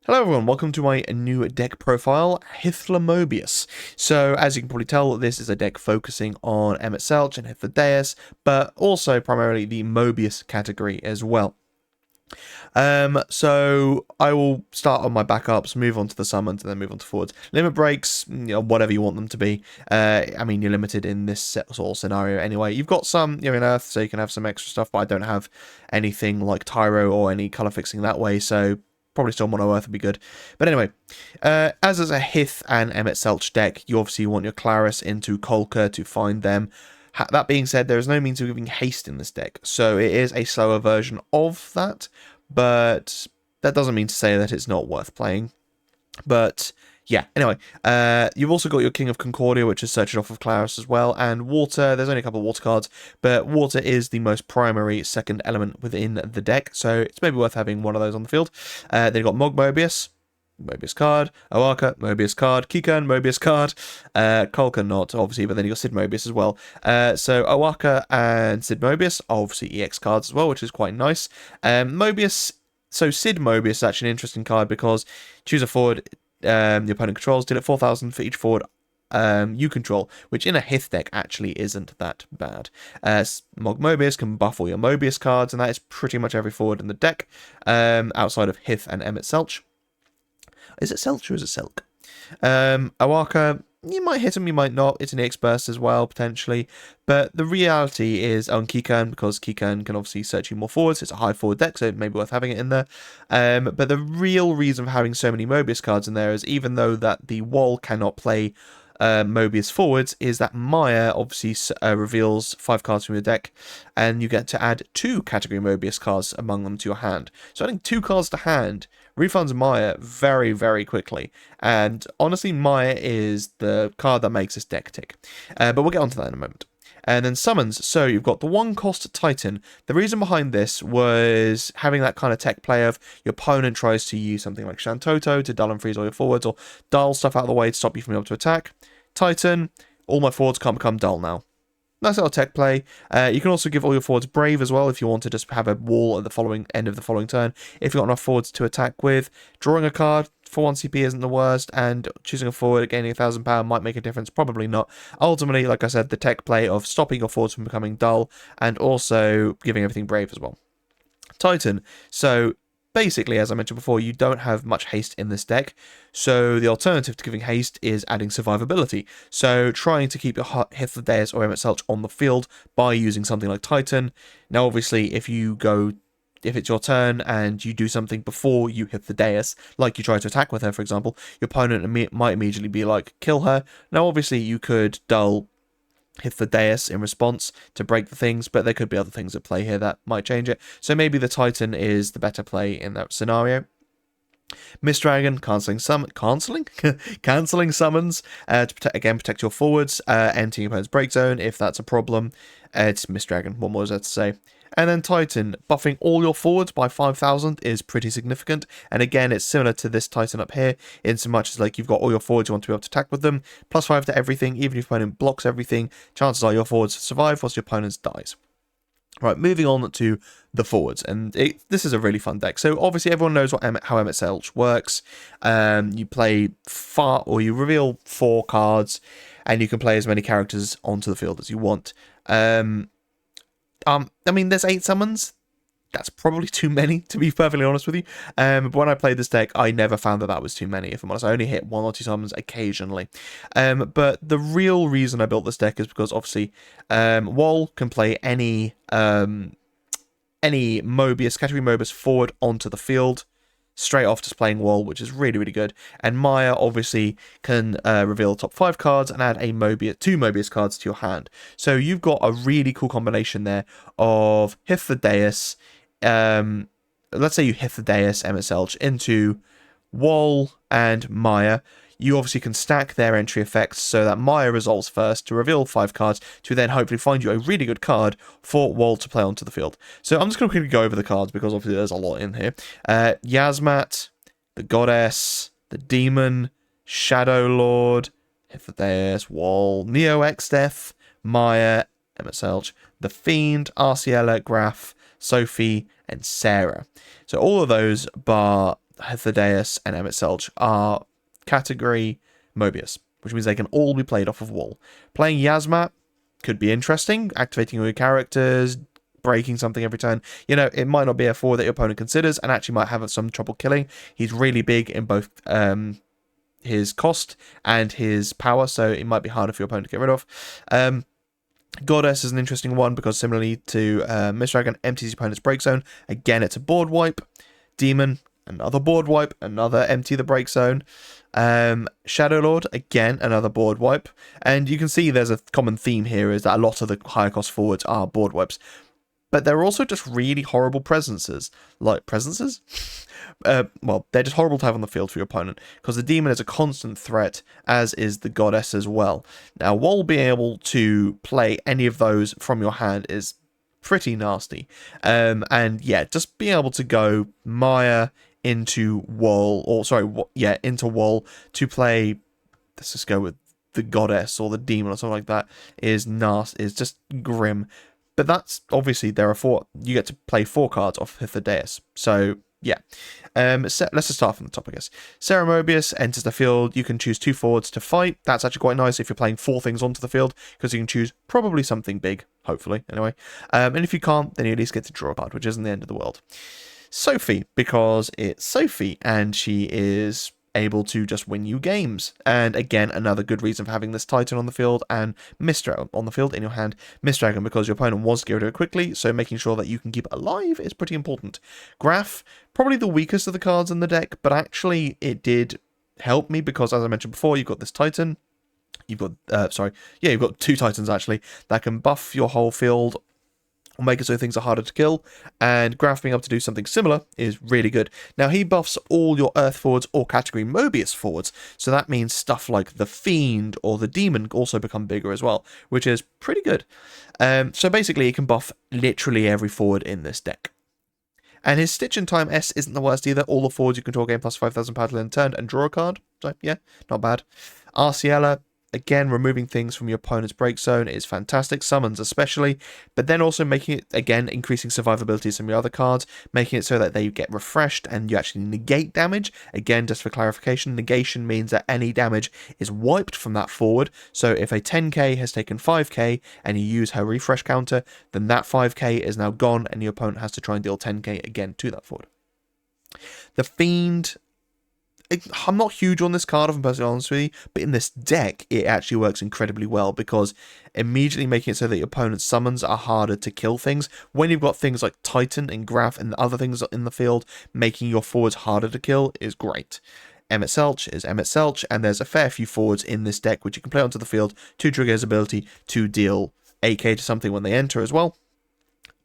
Hello everyone, welcome to my new deck profile, Mobius. So as you can probably tell, this is a deck focusing on Emmet Selch and Hythlodeus, but also primarily the Mobius category as well. So I will start on my backups, move on to the summons, and then move on to forwards. Limit breaks, whatever you want them to be. I mean, you're limited in this sort of scenario anyway. You've got some, you're in Earth, so you can have some extra stuff, but I don't have anything like Tyro or any color fixing that way, so probably still Mono Earth would be good. But anyway, as is a Hyth and Emmet Selch deck, you obviously want your Claris into Kolka to find them. That being said, there is no means of giving haste in this deck, so it is a slower version of that, but that doesn't mean to say that it's not worth playing. But yeah, anyway, you've also got your King of Concordia, which is searched off of Claris as well, and Water. There's only a couple of Water cards, but Water is the most primary second element within the deck, so it's maybe worth having one of those on the field. Then you've got Mobius. Mobius card, Oaka, Mobius card, Kikan, Mobius card, Kolka not, obviously, but then you got Sid Mobius as well. So Oaka and Sid Mobius, obviously EX cards as well, which is quite nice. Mobius, so Sid Mobius is actually an interesting card because choose a forward the opponent controls, deal it 4,000 for each forward you control, which in a Hyth deck actually isn't that bad. Mobius can buff all your Mobius cards, and that is pretty much every forward in the deck, outside of Hyth and Emmet Selch. Is it Selch or is it Selk? Oaka, you might hit him, you might not. It's an EX burst as well, potentially. But the reality is on Kikan, because Kikan can obviously search you more forwards. It's a high forward deck, so it may be worth having it in there. But the real reason for having so many Mobius cards in there is even though that the wall cannot play Mobius forwards, is that Maya obviously reveals 5 cards from your deck, and you get to add 2 category Mobius cards among them to your hand. So adding 2 cards to hand refunds Maya very, very quickly, and honestly, Maya is the card that makes this deck tick. But we'll get onto that in a moment. And then summons, so you've got the 1-cost Titan. The reason behind this was having that kind of tech play of your opponent tries to use something like Shantoto to dull and freeze all your forwards, or dull stuff out of the way to stop you from being able to attack. Titan, all my forwards can't become dull now. Nice little tech play. You can also give all your forwards Brave as well if you want to just have a wall at the end of the following turn. If you've got enough forwards to attack with. Drawing a card for 1 CP isn't the worst, and choosing a forward gaining 1,000 power might make a difference. Probably not. Ultimately, like I said, the tech play of stopping your forwards from becoming dull, and also giving everything Brave as well. Titan. So basically, as I mentioned before, you don't have much haste in this deck, so the alternative to giving haste is adding survivability. So trying to keep your Hythlodeus or Emmet Selch on the field by using something like Titan. Now, obviously, if it's your turn and you do something before you hit the Deus, like you try to attack with her, for example, your opponent might immediately be like, kill her. Now, obviously, you could dull Hythlodeus in response to break the things, but there could be other things at play here that might change it. So maybe the Titan is the better play in that scenario. Mist Dragon, cancelling summons to protect your forwards, emptying your opponent's break zone if that's a problem. It's Mist Dragon, what more is there to say? And then Titan, buffing all your forwards by 5,000 is pretty significant. And again, it's similar to this Titan up here, in so much as like you've got all your forwards, you want to be able to attack with them, +5 to everything, even if your opponent blocks everything, chances are your forwards survive whilst your opponent's dies. Right, moving on to the forwards, and this is a really fun deck. So obviously everyone knows how Emmet Selch works. You play you reveal 4 cards, and you can play as many characters onto the field as you want. I mean, there's 8 summons. That's probably too many, to be perfectly honest with you. But when I played this deck, I never found that was too many, if I'm honest. I only hit 1 or 2 summons occasionally. But the real reason I built this deck is because, obviously, Wall can play any category Mobius forward onto the field, straight off just playing Wall, which is really, really good. And Maya, obviously, can reveal top 5 cards and add 2 Mobius cards to your hand. So you've got a really cool combination there of Hythlodeus. Let's say you Hythlodeus, Emmet Selch into Wall and Maya. You obviously can stack their entry effects so that Maya resolves first to reveal 5 cards to then hopefully find you a really good card for Wall to play onto the field. So I'm just going to quickly go over the cards because obviously there's a lot in here. Yasmat, the Goddess, the Demon, Shadow Lord, Hythlodeus, Wall, Neo X-Death, Maya, Emmet Selch, the Fiend, Arciella, Graf, Sophie, and Sarah. So all of those bar Hythlodeus, and Emet-Selch are category Mobius, which means they can all be played off of wall. Playing Yasmat could be interesting, activating all your characters, breaking something every turn. You know, it might not be a forward that your opponent considers and actually might have some trouble killing. He's really big in both his cost and his power, so it might be harder for your opponent to get rid of. Goddess is an interesting one because similarly to Mist Dragon, empties your opponent's break zone. Again, it's a board wipe. Demon, another board wipe, another empty the break zone. Shadow Lord, again, another board wipe. And you can see there's a common theme here is that a lot of the higher cost forwards are board wipes. But they're also just really horrible presences. Well, they're just horrible to have on the field for your opponent, because the demon is a constant threat, as is the goddess as well. Now, while being able to play any of those from your hand is pretty nasty. And yeah, just being able to go Maya into Wall, into Wall to play, let's just go with the goddess or the demon or something like that, is nasty, is just grim. But that's obviously you get to play 4 cards off Hythlodeus. So yeah. Let's just start from the top, I guess. Sarah Mobius enters the field. You can choose 2 forwards to fight. That's actually quite nice if you're playing 4 things onto the field, because you can choose probably something big, hopefully, anyway. And if you can't, then you at least get to draw a card, which isn't the end of the world. Sophie, because it's Sophie, and she is able to just win you games. And again, another good reason for having this Titan on the field and Mist Dragon on the field in your hand. Mist Dragon, because your opponent wants to get rid of it quickly, so making sure that you can keep it alive is pretty important. Graph, probably the weakest of the cards in the deck, but actually it did help me because, as I mentioned before, you've got this Titan. You've got, you've got 2 Titans actually that can buff your whole field, make it so things are harder to kill, and Graph being able to do something similar is really good. Now, he buffs all your Earth forwards or category Mobius forwards, so that means stuff like the Fiend or the Demon also become bigger as well, which is pretty good. So basically, he can buff literally every forward in this deck. And his Stitch in Time S isn't the worst either. All the forwards you control gain plus 5,000 power till end turn and draw a card. So yeah, not bad. Arciella, again, removing things from your opponent's break zone is fantastic, summons especially, but then also making it, again, increasing survivability of some of your other cards, making it so that they get refreshed and you actually negate damage. Again, just for clarification, negation means that any damage is wiped from that forward, so if a 10k has taken 5k and you use her refresh counter, then that 5k is now gone and your opponent has to try and deal 10k again to that forward. The Fiend, I'm not huge on this card, if I'm perfectly honest with you, but in this deck, it actually works incredibly well because immediately making it so that your opponent's summons are harder to kill things. When you've got things like Titan and Graph and other things in the field, making your forwards harder to kill is great. Emet-Selch is Emet-Selch, and there's a fair few forwards in this deck which you can play onto the field to trigger his ability to deal AK to something when they enter as well.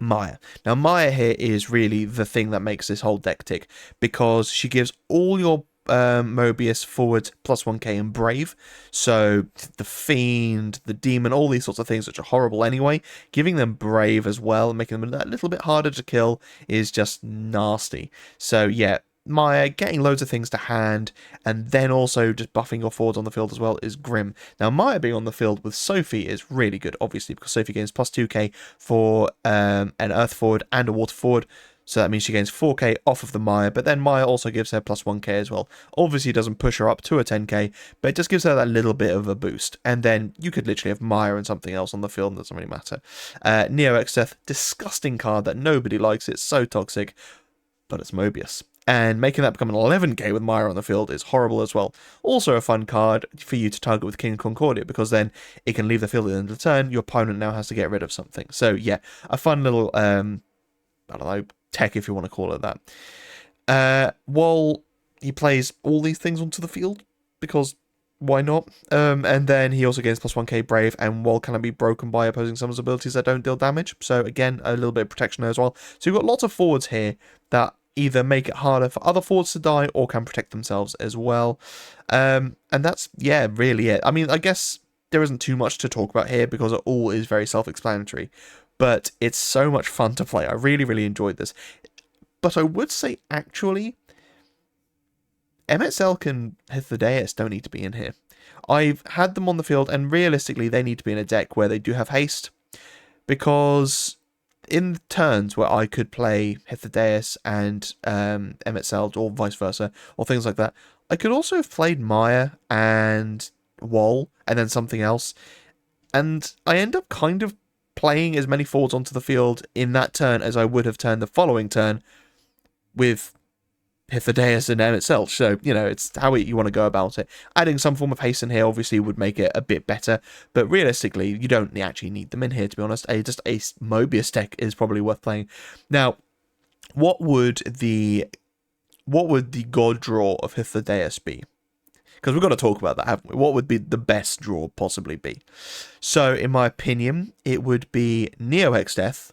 Maya. Now, Maya here is really the thing that makes this whole deck tick, because she gives all your Mobius forward plus 1k and Brave, so the Fiend, the Demon, all these sorts of things which are horrible anyway, giving them Brave as well and making them a little bit harder to kill is just nasty. So yeah, Maya getting loads of things to hand and then also just buffing your forwards on the field as well is grim. Now, Maya being on the field with Sophie is really good, obviously, because Sophie gains plus 2k for an Earth forward and a Water forward. So that means she gains 4k off of the Maya, but then Maya also gives her plus 1k as well. Obviously, it doesn't push her up to a 10k, but it just gives her that little bit of a boost. And then you could literally have Maya and something else on the field, and it doesn't really matter. Neo-Exeth, disgusting card that nobody likes. It's so toxic, but it's Mobius. And making that become an 11k with Maya on the field is horrible as well. Also a fun card for you to target with King Concordia, because then it can leave the field at the end of the turn. Your opponent now has to get rid of something. So yeah, a fun little, I don't know, tech if you want to call it that. While he plays all these things onto the field, because why not? And then he also gains plus 1k Brave, and Wall can be broken by opposing summons abilities that don't deal damage. So again, a little bit of protection there as well. So you've got lots of forwards here that either make it harder for other forwards to die or can protect themselves as well. And that's, yeah, really it. I mean, I guess there isn't too much to talk about here because it all is very self-explanatory. But it's so much fun to play. I really, really enjoyed this. But I would say, actually, Emet-Selch and Hythlodeus don't need to be in here. I've had them on the field, and realistically, they need to be in a deck where they do have haste. Because in turns where I could play Hythlodeus and Emet or vice versa, or things like that, I could also have played Maya and Wall and then something else. And I end up kind of playing as many forwards onto the field in that turn as I would have turned the following turn with Hythlodeus and M itself. So, you know, it's how you want to go about it. Adding some form of haste in here obviously would make it a bit better, but realistically, you don't actually need them in here, to be honest. Just a Mobius deck is probably worth playing. Now, what would the god draw of Hythlodeus be? Because we've got to talk about that, haven't we? What would be the best draw possibly be? So, in my opinion, it would be Neo-Hexdeath,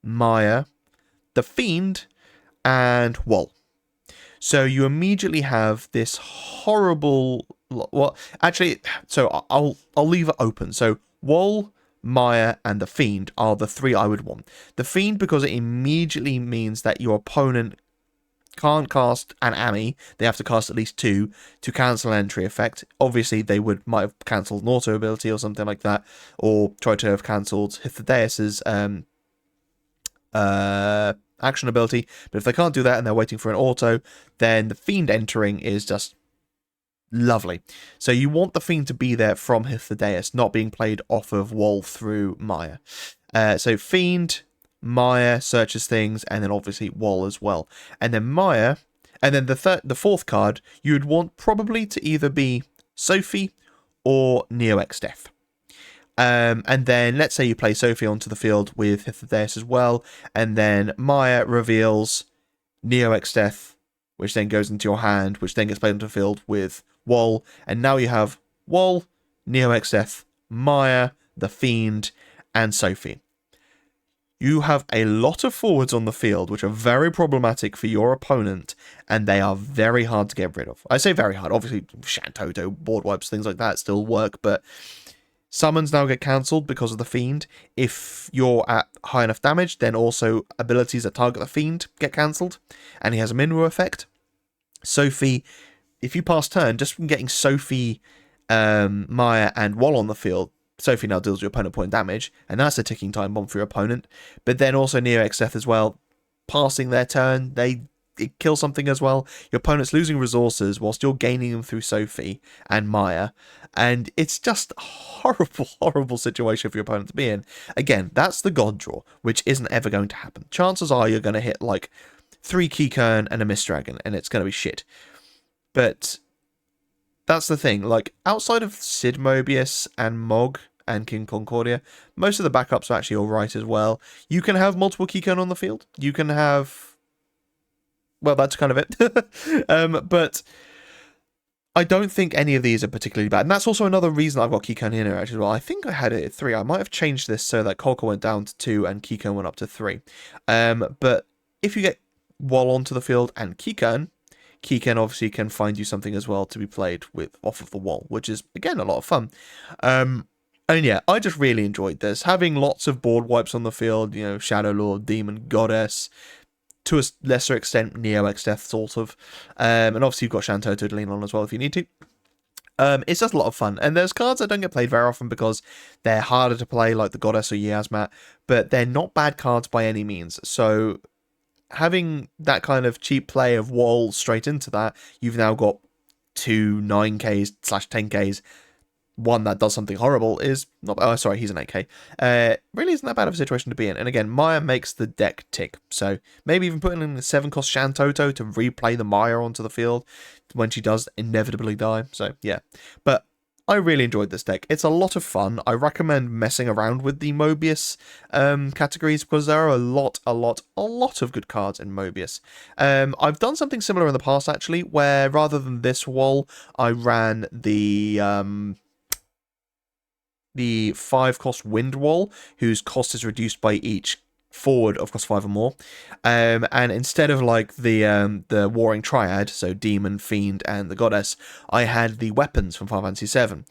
Maya, the Fiend, and Wall. So you immediately have this horrible... Well, actually, so I'll leave it open. So Wall, Maya, and the Fiend are the three I would want. The Fiend, because it immediately means that your opponent can't cast an Ami. They have to cast at least 2 to cancel an entry effect. Obviously, they might have cancelled an auto ability or something like that, or tried to have cancelled Hythlodeus's action ability. But if they can't do that and they're waiting for an auto, then the Fiend entering is just lovely. So you want the Fiend to be there from Hythlodeus, not being played off of Wall through Maya. So Fiend, Maya searches things, and then obviously Wall as well. And then Maya, and then the fourth card, you would want probably to either be Sophie or Neo-Hexdeath. And then let's say you play Sophie onto the field with Hythlodeus as well, and then Maya reveals Neo-Hexdeath, which then goes into your hand, which then gets played onto the field with Wall, and now you have Wall, Neo-Hexdeath, Maya, the Fiend, and Sophie. You have a lot of forwards on the field which are very problematic for your opponent, and they are very hard to get rid of. I say very hard, obviously Shantoto, board wipes, things like that still work, but summons now get cancelled because of the Fiend. If you're at high enough damage, then also abilities that target the Fiend get cancelled, and he has a Minwu effect. Sophie, if you pass turn, just from getting Sophie, Maya, and Wall on the field, Sophie now deals your opponent point damage, and that's a ticking time bomb for your opponent. But then also Neo-Hexdeath as well, passing their turn, it kills something as well. Your opponent's losing resources whilst you're gaining them through Sophie and Maya, and it's just a horrible, horrible situation for your opponent to be in. Again, that's the god draw, which isn't ever going to happen. Chances are you're going to hit like 3 Keycurn and a Mist Dragon, and it's going to be shit. But that's the thing, like, outside of Sid Mobius and Mog and King Concordia, most of the backups are actually alright as well. You can have multiple Keycurn on the field. You can have... Well, that's kind of it. But I don't think any of these are particularly bad. And that's also another reason I've got Keycurn in here, actually. Well, I think I had it at 3. I might have changed this so that Kolka went down to 2 and Keycurn went up to 3. But if you get Wall onto the field and Keycurn obviously can find you something as well to be played with off of the Wall, which is, again, a lot of fun. And yeah, I just really enjoyed this. Having lots of board wipes on the field, you know, Shadow Lord, Demon, Goddess, to a lesser extent, Neo-Hexdeath, sort of. And obviously you've got Shantoto to lean on as well if you need to. It's just a lot of fun. And there's cards that don't get played very often because they're harder to play, like the Goddess or Yasmat, but they're not bad cards by any means. So having that kind of cheap play of Wall straight into that, you've now got 2 9Ks/10Ks. One that does something horrible is not... Oh, sorry, he's an 8K. Really isn't that bad of a situation to be in. And again, Maya makes the deck tick. So maybe even putting in the 7-cost Shantoto to replay the Maya onto the field when she does inevitably die. So, yeah. But I really enjoyed this deck. It's a lot of fun. I recommend messing around with the Mobius categories because there are a lot of good cards in Mobius. I've done something similar in the past, actually, where rather than this Wall, I ran the 5-cost Wind Wall, whose cost is reduced by each forward of cost 5 or more. And instead of like the Warring Triad, so Demon, Fiend, and the Goddess, I had the weapons from Final Fantasy VII.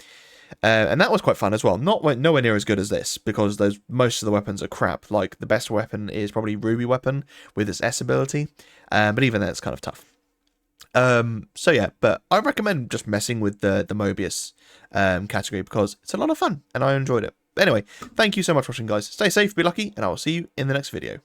And that was quite fun as well. Nowhere near as good as this, because most of the weapons are crap. Like, the best weapon is probably Ruby Weapon with its S ability. But even then, it's kind of tough. So yeah, but I recommend just messing with the Mobius category because it's a lot of fun and I enjoyed it. But anyway, thank you so much for watching, guys. Stay safe, be lucky, and I will see you in the next video.